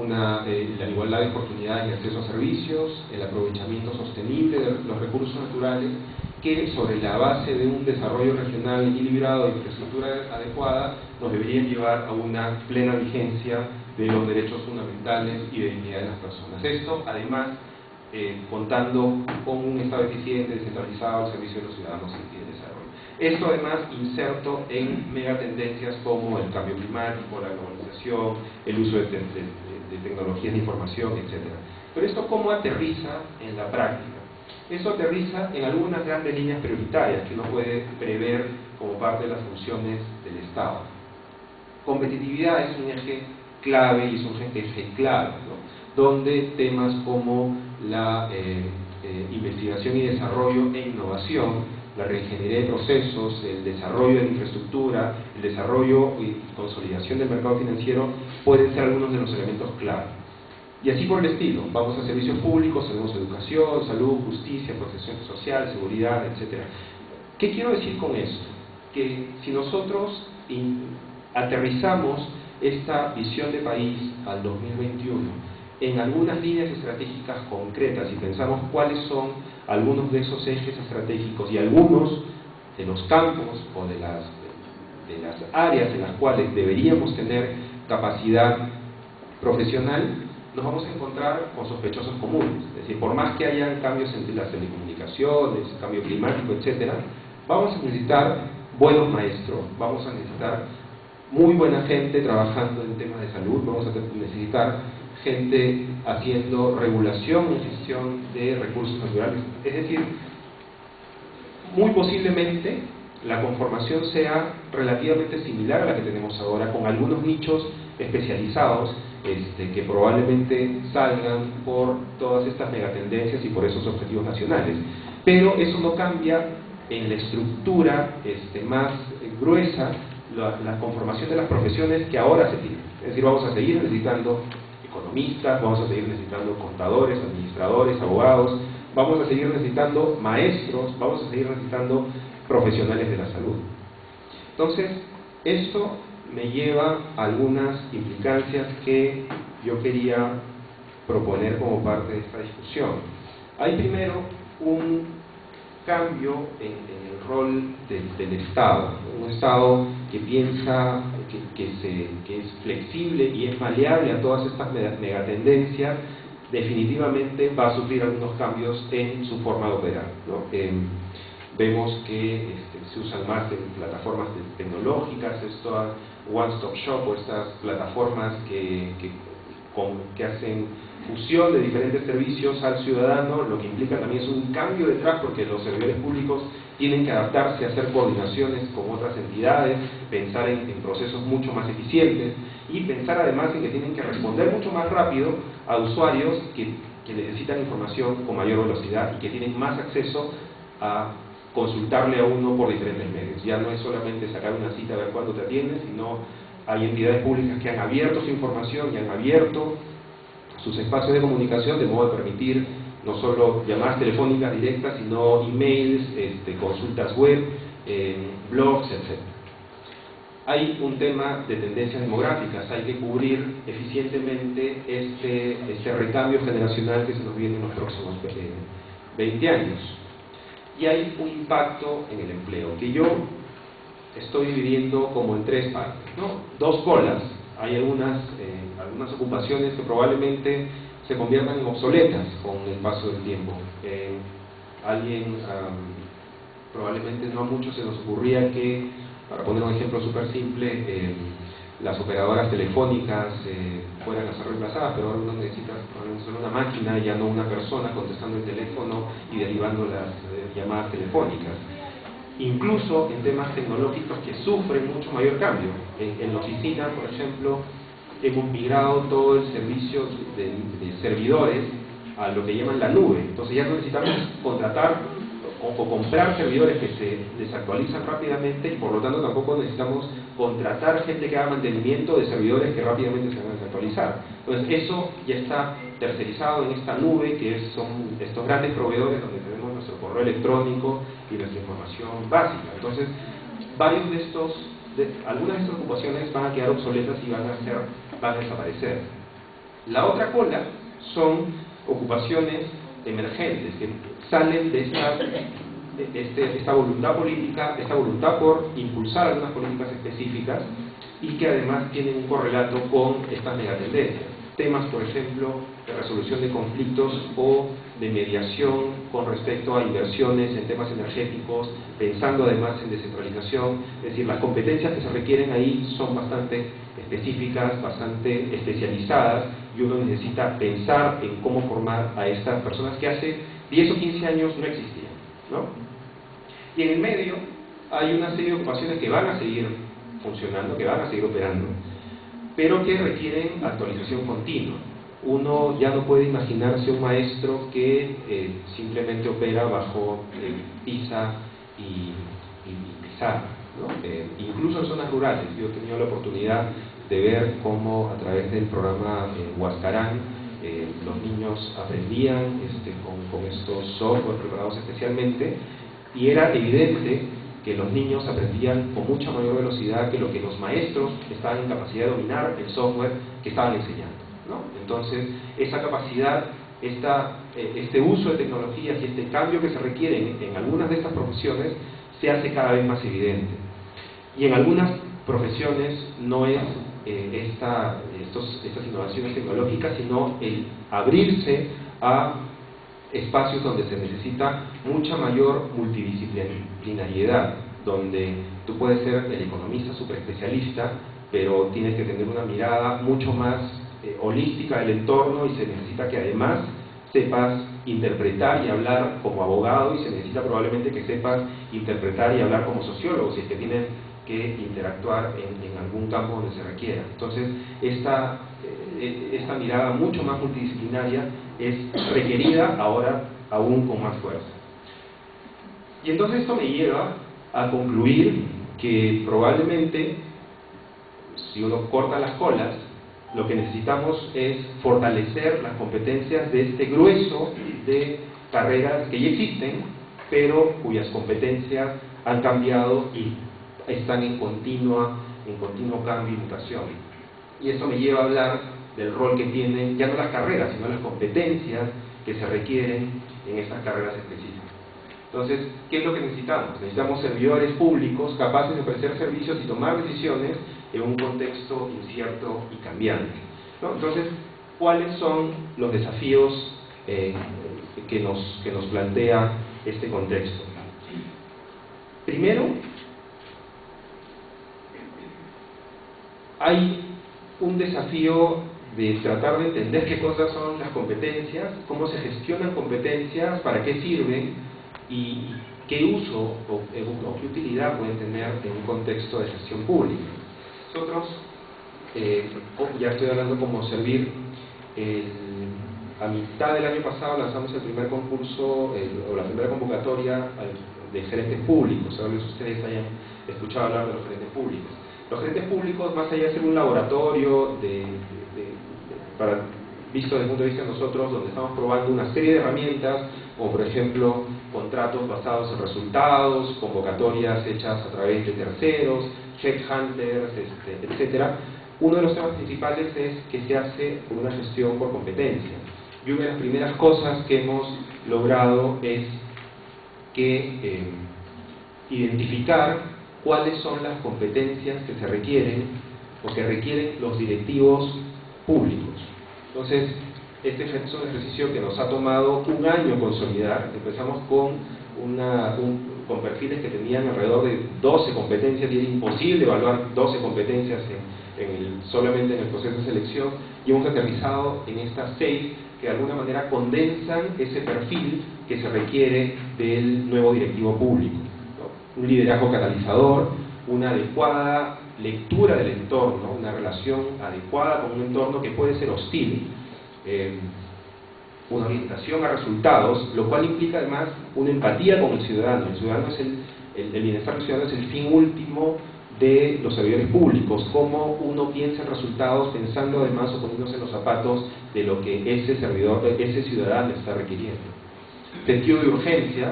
la igualdad de oportunidades y acceso a servicios, el aprovechamiento sostenible de los recursos naturales, que sobre la base de un desarrollo regional equilibrado y infraestructura adecuada nos deberían llevar a una plena vigencia de los derechos fundamentales y de dignidad de las personas. Esto, además, contando con un Estado eficiente, descentralizado, al servicio de los ciudadanos y de desarrollo. Esto, además, inserto en megatendencias como el cambio climático, la globalización, el uso de tecnologías de información, etc. Pero esto, ¿cómo aterriza en la práctica? Eso aterriza en algunas grandes líneas prioritarias que uno puede prever como parte de las funciones del Estado. Competitividad es un eje clave y es un eje clave, ¿no? Donde temas como la investigación y desarrollo e innovación, la reingeniería de procesos, el desarrollo de la infraestructura, el desarrollo y consolidación del mercado financiero pueden ser algunos de los elementos clave. Y así por el estilo, vamos a servicios públicos, tenemos educación, salud, justicia, protección social, seguridad, etc. ¿Qué quiero decir con esto? Que si nosotros aterrizamos esta visión de país al 2021 en algunas líneas estratégicas concretas y pensamos cuáles son algunos de esos ejes estratégicos y algunos de los campos o de las áreas en las cuales deberíamos tener capacidad profesional, nos vamos a encontrar con sospechosos comunes. Es decir, por más que hayan cambios en las telecomunicaciones, cambio climático, etc., vamos a necesitar buenos maestros, vamos a necesitar muy buena gente trabajando en temas de salud, vamos a necesitar gente haciendo regulación y gestión de recursos naturales. Es decir, muy posiblemente la conformación sea relativamente similar a la que tenemos ahora, con algunos nichos especializados que probablemente salgan por todas estas megatendencias y por esos objetivos nacionales. Pero eso no cambia en la estructura más gruesa la conformación de las profesiones que ahora se tienen. Es decir, vamos a seguir necesitando economistas, vamos a seguir necesitando contadores, administradores, abogados, vamos a seguir necesitando maestros, vamos a seguir necesitando profesionales de la salud. Entonces, esto me lleva a algunas implicancias que yo quería proponer como parte de esta discusión. Hay primero un cambio en el rol del Estado, un Estado que piensa que es flexible y es maleable a todas estas megatendencias, definitivamente va a sufrir algunos cambios en su forma de operar, ¿no? Vemos que se usan más en plataformas tecnológicas, estas one-stop shop o estas plataformas que hacen fusión de diferentes servicios al ciudadano, lo que implica también es un cambio detrás, porque los servidores públicos tienen que adaptarse a hacer coordinaciones con otras entidades, pensar en procesos mucho más eficientes y pensar además en que tienen que responder mucho más rápido a usuarios que necesitan información con mayor velocidad y que tienen más acceso a consultarle a uno por diferentes medios. Ya no es solamente sacar una cita a ver cuándo te atienden, sino hay entidades públicas que han abierto su información y han abierto sus espacios de comunicación de modo de permitir no solo llamadas telefónicas directas, sino emails, consultas web, blogs, etc. Hay un tema de tendencias demográficas, hay que cubrir eficientemente este recambio generacional que se nos viene en los próximos 20 años. Y hay un impacto en el empleo, que yo estoy dividiendo como en tres partes, ¿no? Dos colas. Hay algunas ocupaciones que probablemente se conviertan en obsoletas con el paso del tiempo. Probablemente no a muchos se nos ocurría que, para poner un ejemplo súper simple, las operadoras telefónicas fueran a ser reemplazadas, pero ahora uno necesita solo una máquina y ya no una persona contestando el teléfono y derivando las llamadas telefónicas. Incluso en temas tecnológicos que sufren mucho mayor cambio. En la oficina, por ejemplo, hemos migrado todo el servicio de servidores a lo que llaman la nube. Entonces ya no necesitamos contratar o comprar servidores que se desactualizan rápidamente y por lo tanto tampoco necesitamos contratar gente que haga mantenimiento de servidores que rápidamente se van a desactualizar. Entonces eso ya está tercerizado en esta nube que son estos grandes proveedores donde tenemos nuestro correo electrónico y nuestra información básica. Entonces algunas de estas ocupaciones van a quedar obsoletas y van a desaparecer. La otra cola son ocupaciones emergentes que salen de esta voluntad política, esta voluntad por impulsar algunas políticas específicas y que además tienen un correlato con estas megatendencias. Temas, por ejemplo, de resolución de conflictos o de mediación con respecto a inversiones en temas energéticos, pensando además en descentralización. Es decir, las competencias que se requieren ahí son bastante específicas, bastante especializadas, y uno necesita pensar en cómo formar a estas personas que hace 10 o 15 años no existían, ¿no? Y en el medio hay una serie de ocupaciones que van a seguir funcionando, que van a seguir operando, pero que requieren actualización continua. Uno ya no puede imaginarse un maestro que simplemente opera bajo pizza y pizarra, ¿no? Incluso en zonas rurales. Yo he tenido la oportunidad de ver cómo a través del programa Huascarán los niños aprendían con estos software preparados especialmente, y era evidente que los niños aprendían con mucha mayor velocidad que lo que los maestros estaban en capacidad de dominar el software que estaban enseñando, ¿no? Entonces, esa capacidad, este uso de tecnologías y este cambio que se requiere en algunas de estas profesiones se hace cada vez más evidente. Y en algunas profesiones no es estas innovaciones tecnológicas, sino el abrirse a espacios donde se necesita mucha mayor multidisciplinariedad, donde tú puedes ser el economista superespecialista, pero tienes que tener una mirada mucho más holística del entorno, y se necesita que además sepas interpretar y hablar como abogado, y se necesita probablemente que sepas interpretar y hablar como sociólogo, si es que tienen que interactuar en algún campo donde se requiera. Entonces, esta mirada mucho más multidisciplinaria es requerida ahora aún con más fuerza. Y entonces esto me lleva a concluir que probablemente, si uno corta las colas, lo que necesitamos es fortalecer las competencias de este grueso de carreras que ya existen, pero cuyas competencias han cambiado y están en continuo cambio y mutación. Y esto me lleva a hablar del rol que tienen, ya no las carreras, sino las competencias que se requieren en estas carreras específicas. Entonces, ¿qué es lo que necesitamos? Necesitamos servidores públicos capaces de ofrecer servicios y tomar decisiones en un contexto incierto y cambiante, ¿no? Entonces, ¿cuáles son los desafíos que nos plantea este contexto? Primero, hay un desafío de tratar de entender qué cosas son las competencias, cómo se gestionan competencias, para qué sirven y qué uso o qué utilidad pueden tener en un contexto de gestión pública. Nosotros, ya estoy hablando como Servir, a mitad del año pasado lanzamos el primer concurso o la primera convocatoria de gerentes públicos. Tal vez ustedes hayan escuchado hablar de los gerentes públicos. Los gerentes públicos, más allá de ser un laboratorio visto desde el punto de vista de nosotros, donde estamos probando una serie de herramientas, como por ejemplo contratos basados en resultados, convocatorias hechas a través de terceros, headhunters, etcétera. Uno de los temas principales es que se hace una gestión por competencia. Y una de las primeras cosas que hemos logrado es que identificar cuáles son las competencias que se requieren o que requieren los directivos públicos. Entonces, este es un ejercicio que nos ha tomado un año consolidar. Empezamos con perfiles que tenían alrededor de 12 competencias, y era imposible evaluar 12 competencias solamente en el proceso de selección, y hemos aterrizado en estas 6 que de alguna manera condensan ese perfil que se requiere del nuevo directivo público, ¿no? Un liderazgo catalizador, una adecuada lectura del entorno, una relación adecuada con un entorno que puede ser hostil, una orientación a resultados, lo cual implica además una empatía con el ciudadano. El ciudadano es el bienestar del ciudadano es el fin último de los servidores públicos, cómo uno piensa en resultados pensando además o poniéndose en los zapatos de lo que ese ciudadano está requiriendo. Sentido de urgencia,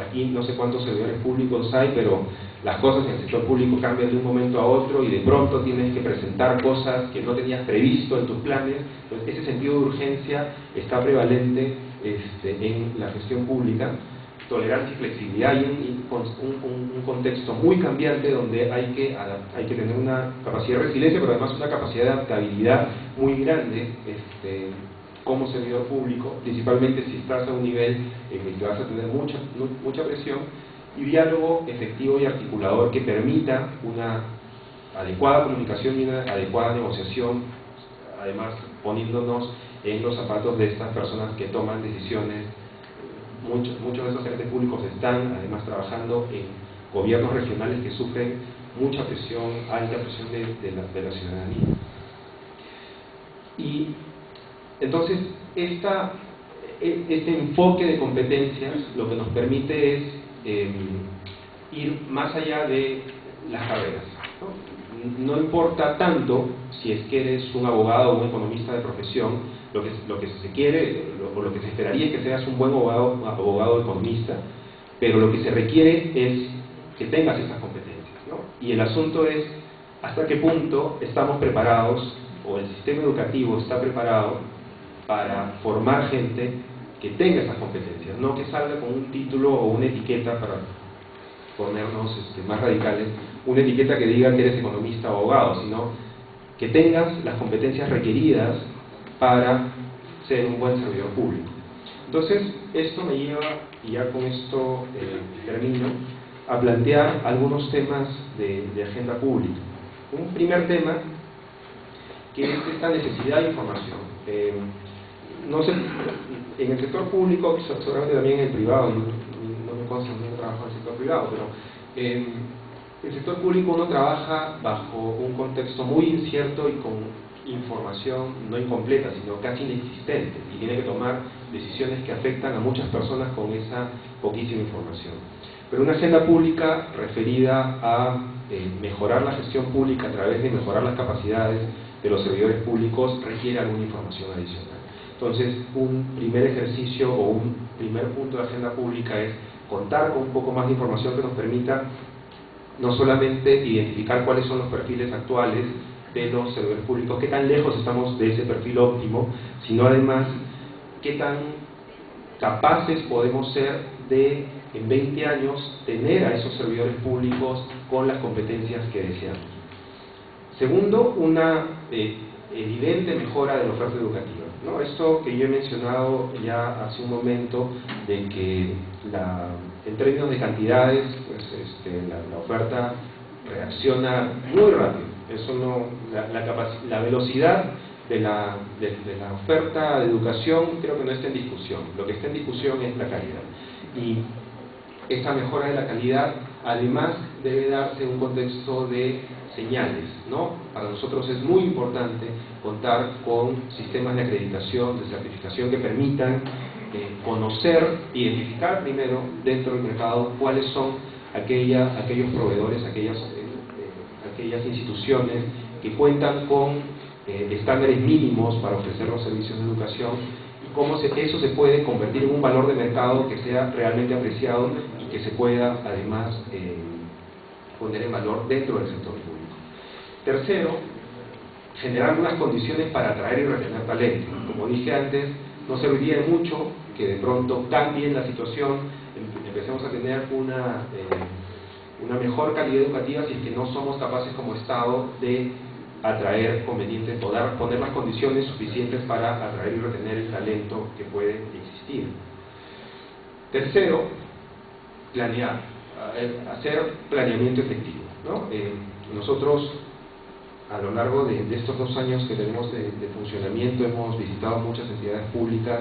aquí no sé cuántos servidores públicos hay, pero las cosas en el sector público cambian de un momento a otro y de pronto tienes que presentar cosas que no tenías previsto en tus planes. Entonces, ese sentido de urgencia está prevalente en la gestión pública. Tolerancia y flexibilidad. Hay un contexto muy cambiante donde hay que tener una capacidad de resiliencia, pero además una capacidad de adaptabilidad muy grande como servidor público, principalmente si estás a un nivel en el que vas a tener mucha presión, y diálogo efectivo y articulador que permita una adecuada comunicación y una adecuada negociación, además poniéndonos en los zapatos de estas personas que toman decisiones. Muchos de esos gerentes públicos están además trabajando en gobiernos regionales que sufren mucha presión, alta presión de la ciudadanía. Y entonces este enfoque de competencias lo que nos permite es ir más allá de las carreras, ¿no? No importa tanto si es que eres un abogado o un economista de profesión. Lo que se quiere o lo que se esperaría es que seas un buen abogado economista, pero lo que se requiere es que tengas esas competencias, ¿no? Y el asunto es hasta qué punto estamos preparados, o el sistema educativo está preparado para formar gente que tenga esas competencias, no que salga con un título o una etiqueta, para ponernos más radicales, una etiqueta que diga que eres economista o abogado, sino que tengas las competencias requeridas para ser un buen servidor público. Entonces, esto me lleva, y ya con esto termino, a plantear algunos temas de agenda pública. Un primer tema, que es esta necesidad de información. No sé, en el sector público, seguramente también en el privado, no me consta, no trabajo en el sector privado, pero en el sector público uno trabaja bajo un contexto muy incierto y con información no incompleta, sino casi inexistente, y tiene que tomar decisiones que afectan a muchas personas con esa poquísima información. Pero una agenda pública referida a mejorar la gestión pública a través de mejorar las capacidades de los servidores públicos requiere alguna información adicional. Entonces, un primer ejercicio o un primer punto de agenda pública es contar con un poco más de información que nos permita no solamente identificar cuáles son los perfiles actuales de los servidores públicos, qué tan lejos estamos de ese perfil óptimo, sino además qué tan capaces podemos ser de, en 20 años, tener a esos servidores públicos con las competencias que deseamos. Segundo, una evidente mejora de la oferta educativa, ¿no? Esto que yo he mencionado ya hace un momento, de que en términos de cantidades, pues, la oferta reacciona muy rápido. Eso no, la velocidad de la oferta de educación creo que no está en discusión. Lo que está en discusión es la calidad. Y esa mejora de la calidad además debe darse en un contexto de señales, ¿no? Para nosotros es muy importante contar con sistemas de acreditación, de certificación que permitan conocer, identificar primero dentro del mercado cuáles son aquellos proveedores, aquellas instituciones que cuentan con estándares mínimos para ofrecer los servicios de educación, y cómo eso se puede convertir en un valor de mercado que sea realmente apreciado y que se pueda además poner en valor dentro del sector público. Tercero, generar algunas condiciones para atraer y retener talento. Como dije antes, no serviría de mucho que de pronto cambie la situación, empecemos a tener una mejor calidad educativa si es que no somos capaces como Estado de atraer convenientes, poner las condiciones suficientes para atraer y retener el talento que puede existir. Tercero, planear, hacer planeamiento efectivo, ¿no? Nosotros, a lo largo de estos 2 años que tenemos de funcionamiento, hemos visitado muchas entidades públicas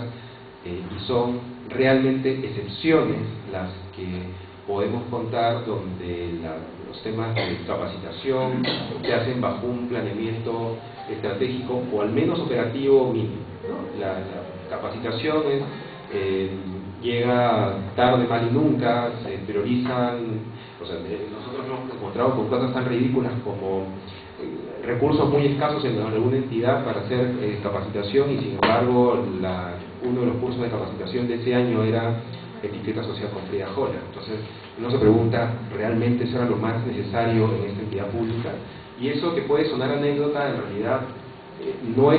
y son realmente excepciones las que podemos contar donde los temas de capacitación se hacen bajo un planeamiento estratégico o al menos operativo mínimo, ¿no? La capacitación llega tarde, mal y nunca, se priorizan, o sea, nosotros nos hemos encontrado con cosas tan ridículas como recursos muy escasos en alguna entidad para hacer capacitación, y sin embargo uno de los cursos de capacitación de ese año era etiqueta social con Frida Jola. Entonces uno se pregunta, ¿realmente eso era lo más necesario en esta entidad pública? Y eso que puede sonar anécdota, en realidad no es